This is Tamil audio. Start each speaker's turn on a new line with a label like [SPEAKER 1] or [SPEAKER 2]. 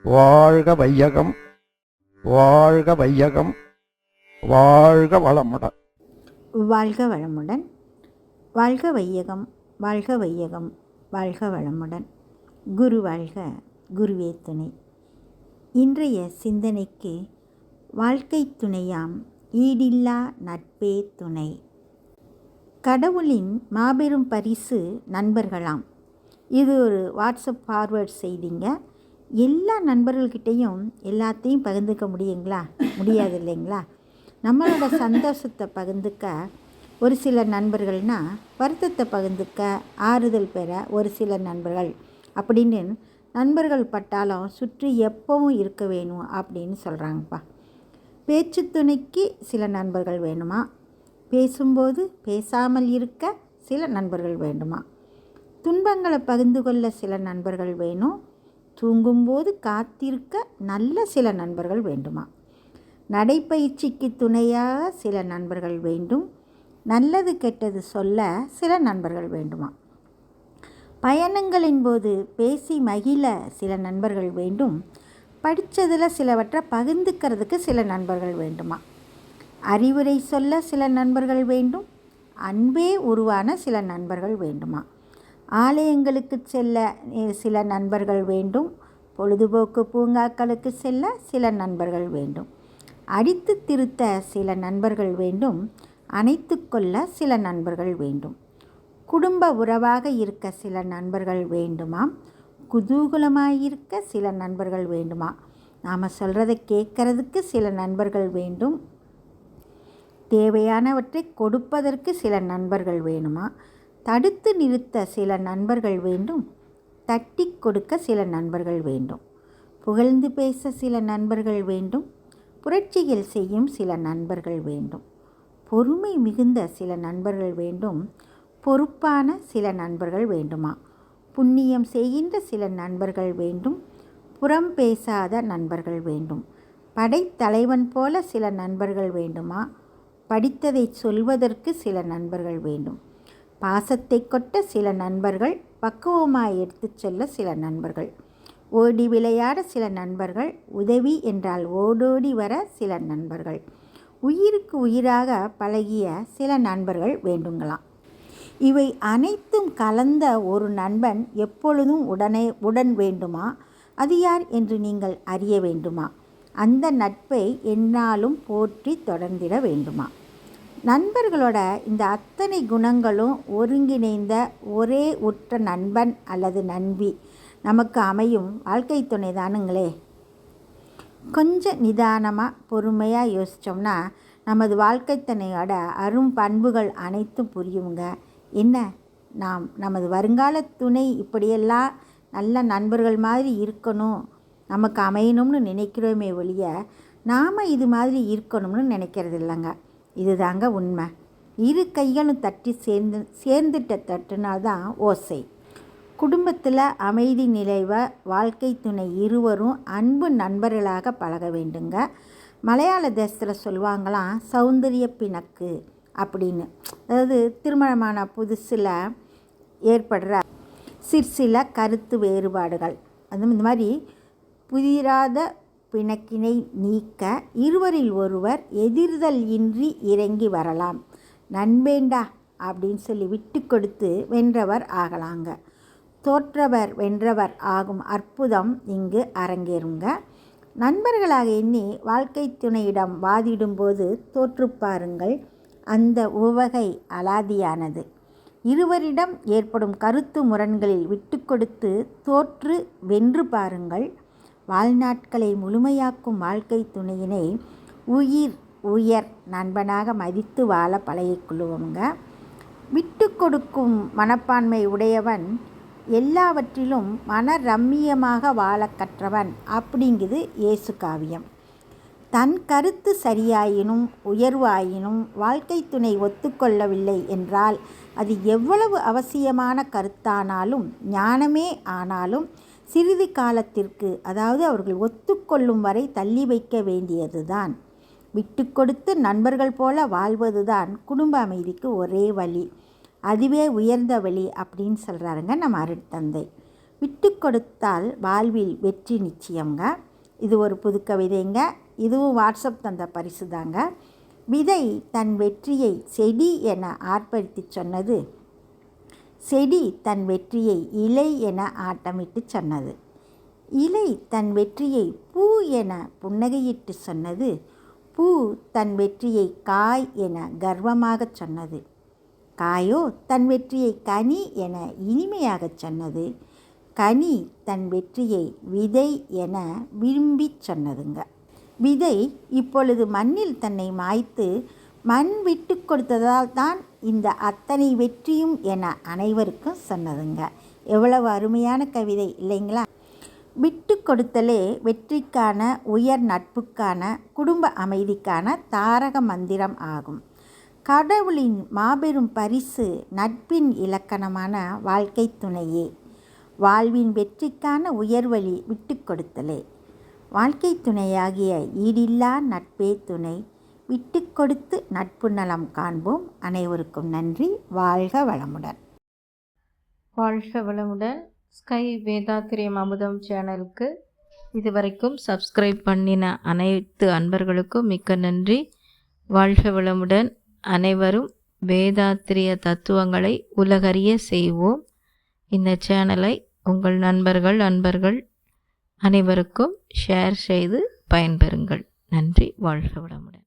[SPEAKER 1] வாழ்க வையகம், வாழ்க வையகம், வாழ்க வளமுடன்.
[SPEAKER 2] வாழ்க வளமுடன். வாழ்க வையகம், வாழ்க வையகம், வாழ்க வளமுடன். குரு வாழ்க, குருவே துணை. இன்றைய சிந்தனைக்கு வாழ்க்கை துணையாம் ஈடில்லா நட்பே துணை. கடவுளின் மாபெரும் பரிசு நண்பர்களாம். இது ஒரு வாட்ஸ்அப் ஃபார்வேர்ட் செய்திங்க. எல்லா நண்பர்கள்கிட்டையும் எல்லாத்தையும் பகிர்ந்துக்க முடியாது இல்லைங்களா? நம்மளோட சந்தோஷத்தை பகிர்ந்துக்க ஒரு சில நண்பர்கள்னால், வருத்தத்தை பகிர்ந்துக்க ஆறுதல் பெற ஒரு சில நண்பர்கள் அப்படின்னு நண்பர்கள் பட்டாலும் சுற்றி எப்பவும் இருக்க வேணும் அப்படின்னு சொல்கிறாங்கப்பா. பேச்சு துணைக்கு சில நண்பர்கள் வேணுமா? பேசும்போது பேசாமல் இருக்க சில நண்பர்கள் வேண்டுமா? துன்பங்களை பகிர்ந்து கொள்ள சில நண்பர்கள் வேணும். தூங்கும்போது காத்திருக்க நல்ல சில நண்பர்கள் வேண்டுமா? நடைப்பயிற்சிக்கு துணையாக சில நண்பர்கள் வேண்டும். நல்லது கெட்டது சொல்ல சில நண்பர்கள் வேண்டுமா? பயணங்களின் போது பேசி மகிழ சில நண்பர்கள் வேண்டும். படித்ததில் சிலவற்றை பகிர்ந்துக்கிறதுக்கு சில நண்பர்கள் வேண்டுமா? அறிவுரை சொல்ல சில நண்பர்கள் வேண்டும். அன்பே உருவான சில நண்பர்கள் வேண்டுமா? ஆலயங்களுக்கு செல்ல சில நண்பர்கள் வேண்டும். பொழுதுபோக்கு பூங்காக்களுக்கு செல்ல சில நண்பர்கள் வேண்டும். அடித்து திருத்த சில நண்பர்கள் வேண்டும். அணைத்து கொள்ள சில நண்பர்கள் வேண்டும். குடும்ப உறவாக இருக்க சில நண்பர்கள் வேண்டுமாம். குதூகலமாயிருக்க சில நண்பர்கள் வேண்டுமா? நாம் சொல்கிறத கேட்கறதுக்கு சில நண்பர்கள் வேண்டும். தேவையானவற்றை கொடுப்பதற்கு சில நண்பர்கள் வேணுமா? தடுத்து நிறுத்த சில நண்பர்கள் வேண்டும். தட்டி கொடுக்க சில நண்பர்கள் வேண்டும். புகழ்ந்து பேச சில நண்பர்கள் வேண்டும். புரட்சிகள் செய்யும் சில நண்பர்கள் வேண்டும். பொறுமை மிகுந்த சில நண்பர்கள் வேண்டும். பொறுப்பான சில நண்பர்கள் வேண்டுமா? புண்ணியம் செய்கின்ற சில நண்பர்கள் வேண்டும். புறம் பேசாத நண்பர்கள் வேண்டும். படைத்தலைவன் போல சில நண்பர்கள் வேண்டுமா? படித்ததை சொல்வதற்கு சில நண்பர்கள் வேண்டும். பாசத்தை கொட்ட சில நண்பர்கள். பக்குவமாய் எடுத்துச் சொல்ல சில நண்பர்கள். ஓடி விளையாட சில நண்பர்கள். உதவி என்றால் ஓடோடி வர சில நண்பர்கள். உயிருக்கு உயிராக பழகிய சில நண்பர்கள் வேண்டுங்களாம். இவை அனைத்தும் கலந்த ஒரு நண்பன் எப்பொழுதும் உடன் வேண்டுமா? அது யார் என்று நீங்கள் அறிய வேண்டுமா? அந்த நட்பை எந்நாளும் போற்றி தொடர்ந்திட வேண்டுமா? நண்பர்களோட இந்த அத்தனை குணங்களும் ஒருங்கிணைந்த ஒரே உற்ற நண்பன் அல்லது நண்பி நமக்கு அமையும் வாழ்க்கை துணை தானுங்களே. கொஞ்சம் நிதானமாக பொறுமையாக யோசித்தோம்னா நமது வாழ்க்கை துணையோட அரும் பண்புகள் அனைத்தும் புரியுங்க. என்ன, நமது வருங்கால துணை இப்படியெல்லாம் நல்ல நண்பர்கள் மாதிரி இருக்கணும், நமக்கு அமையணும்னு நினைக்கிறோமே ஒழிய நாம் இது மாதிரி இருக்கணும்னு நினைக்கிறது இல்லைங்க. இதுதாங்க உண்மை. இரு கைகளும் தட்டி சேர்ந்துட்ட தட்டுனால்தான் ஓசை. குடும்பத்தில் அமைதி நிலைவ வாழ்க்கை துணை இருவரும் அன்பு நண்பர்களாக பழக வேண்டுங்க. மலையாள தேசத்தில் சொல்லுவாங்களாம் சௌந்தரிய பிணக்கு அப்படின்னு. அதாவது திருமணமான புதுசில் ஏற்படுற சிற்சில கருத்து வேறுபாடுகள், அது இந்த மாதிரி புதிராத பிணக்கினை நீக்க இருவரில் ஒருவர் எதிர்தல் இன்றி இறங்கி வரலாம். நண்பேண்டா அப்படின்னு சொல்லி விட்டு கொடுத்து வென்றவர் ஆகலாங்க. தோற்றவர் வென்றவர் ஆகும் அற்புதம் இங்கு அரங்கேறுங்க. நண்பர்களாக எண்ணி வாழ்க்கை துணையிடம் வாதிடும்போது தோற்று பாருங்கள். அந்த உவகை அலாதியானது. இருவரிடம் ஏற்படும் கருத்து முரண்களில் விட்டு கொடுத்து தோற்று வென்று பாருங்கள். வாழ்நாட்களை முழுமையாக்கும் வாழ்க்கை துணையினை உயர் நண்பனாக மதித்து வாழ பழகிக்கொள்ளுவோங்க. விட்டு கொடுக்கும் மனப்பான்மை உடையவன் எல்லாவற்றிலும் மன ரம்மியமாக வாழ கற்றவன் அப்படிங்குது இயேசு காவியம். தன் கருத்து சரியாயினும் உயர்வாயினும் வாழ்க்கை துணை ஒத்துக்கொள்ளவில்லை என்றால் அது எவ்வளவு அவசியமான கருத்தானாலும் ஞானமே ஆனாலும் சிறிது காலத்திற்கு, அதாவது அவர்கள் ஒத்துக்கொள்ளும் வரை தள்ளி வைக்க வேண்டியது தான். விட்டு கொடுத்து நண்பர்கள் போல வாழ்வது தான் குடும்ப அமைதிக்கு ஒரே வழி. அதுவே உயர்ந்த வழி அப்படின்னு சொல்கிறாருங்க நம்ம அருட்தந்தை. விட்டு கொடுத்தால் வாழ்வில் வெற்றி நிச்சயங்க. இது ஒரு புது கவிதைங்க. இதுவும் வாட்ஸ்அப் தந்த பரிசு தாங்க. விதை தன் வெற்றியை செடி என ஆர்ப்பரித்து சொன்னது, செடி தன் வெற்றியை இலை என ஆட்டமிட்டு சொன்னது. இலை தன் வெற்றியை பூ என புன்னகையிட்டு சொன்னது, பூ தன் வெற்றியை காய் என கர்வமாகச் சொன்னது. காயோ தன் வெற்றியை கனி என இனிமையாகச் சொன்னது. கனி தன் வெற்றியை விதை என விரும்பிச் சொன்னதுங்க. விதை இப்பொழுது மண்ணில் தன்னை மாய்த்து மண் விட்டு கொடுத்ததால் தான் இந்த அத்தனை வெற்றியும் என அனைவருக்கும் சொன்னதுங்க. எவ்வளவு அருமையான கவிதை இல்லைங்களா? விட்டு கொடுத்தலே வெற்றிக்கான, உயர் நட்புக்கான, குடும்ப அமைதிக்கான தாரக மந்திரம் ஆகும். கடவுளின் மாபெரும் பரிசு நட்பின் இலக்கணமான வாழ்க்கை துணையே. வாழ்வின் வெற்றிக்கான உயர்வழி விட்டு கொடுத்தலே. வாழ்க்கை துணையாகிய ஈடில்லா நட்பே துணை. விட்டு கொடுத்து நட்பு நலம் காண்போம். அனைவருக்கும் நன்றி. வாழ்க வளமுடன்.
[SPEAKER 3] வாழ்க வளமுடன். ஸ்கை வேதாத்திரியம் அமுதம் சேனலுக்கு இதுவரைக்கும் சப்ஸ்கிரைப் பண்ணின அனைத்து அன்பர்களுக்கும் மிக்க நன்றி. வாழ்க வளமுடன். அனைவரும் வேதாத்திரிய தத்துவங்களை உலகறிய செய்வோம். இந்த சேனலை உங்கள் நண்பர்கள் அனைவருக்கும் ஷேர் செய்து பயன்பெறுங்கள். நன்றி. வாழ்க வளமுடன்.